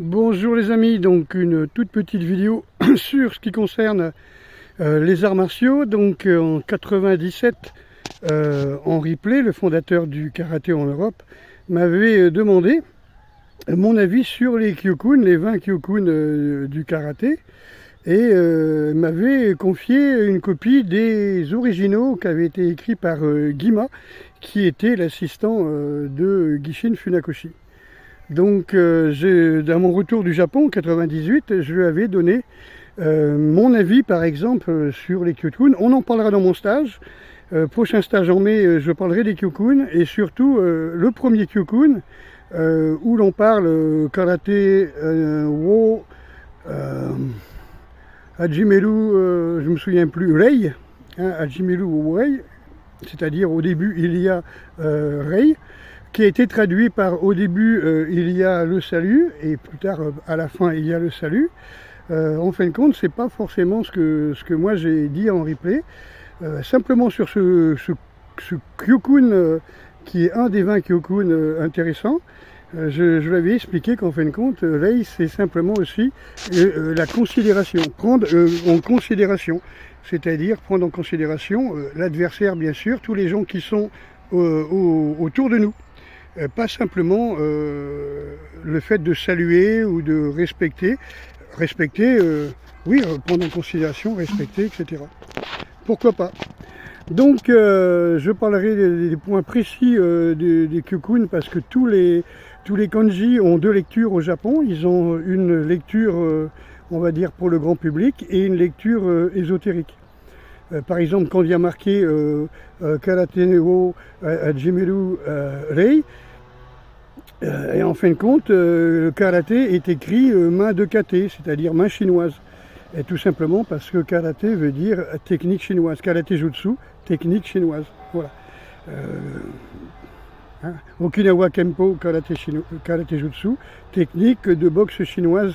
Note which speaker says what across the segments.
Speaker 1: Bonjour les amis, donc une toute petite vidéo sur ce qui concerne les arts martiaux. Donc en 97, Henri Play, le fondateur du karaté en Europe, m'avait demandé mon avis sur les Kyokuns, les 20 Kyokuns du karaté, et m'avait confié une copie des originaux qui avaient été écrits par Guima, qui était l'assistant de Gishin Funakoshi. Donc, à mon retour du Japon en 98, je lui avais donné mon avis, par exemple, sur les Kyokuns. On en parlera dans mon stage. Prochain stage en mai, je parlerai des Kyokuns et surtout le premier Kyokun où l'on parle karaté wo Hajimeru, je me souviens plus, Rei, hein, Hajimeru wo Rei, c'est-à-dire au début il y a Rei, qui a été traduit par au début il y a le salut et plus tard à la fin il y a le salut. En fin de compte, c'est pas forcément ce que moi j'ai dit en replay. Simplement sur ce Kyokun qui est un des 20 Kyokuns intéressants, je lui avais expliqué qu'en fin de compte, Rei c'est simplement aussi la considération, prendre en considération, c'est-à-dire prendre en considération l'adversaire bien sûr, tous les gens qui sont autour de nous. Pas simplement le fait de saluer ou de respecter, oui, prendre en considération, respecter, etc. Pourquoi pas. Donc je parlerai des points précis des Kyokuns parce que tous les kanji ont deux lectures au Japon. Ils ont une lecture, on va dire, pour le grand public et une lecture ésotérique. Par exemple, quand il y a marqué Karate wo Hajimeru Rei, et en fin de compte, le karaté est écrit main de kate, c'est-à-dire main chinoise. Et tout simplement parce que karaté veut dire technique chinoise. Karaté jutsu, technique chinoise. Voilà. Okinawa Kempo, karaté jutsu, technique de boxe chinoise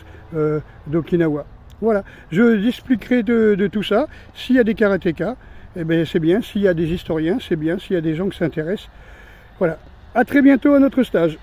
Speaker 1: d'Okinawa. Voilà, je expliquerai de tout ça. S'il y a des karatékas, eh bien c'est bien. S'il y a des historiens, c'est bien. S'il y a des gens qui s'intéressent, voilà. À très bientôt à notre stage.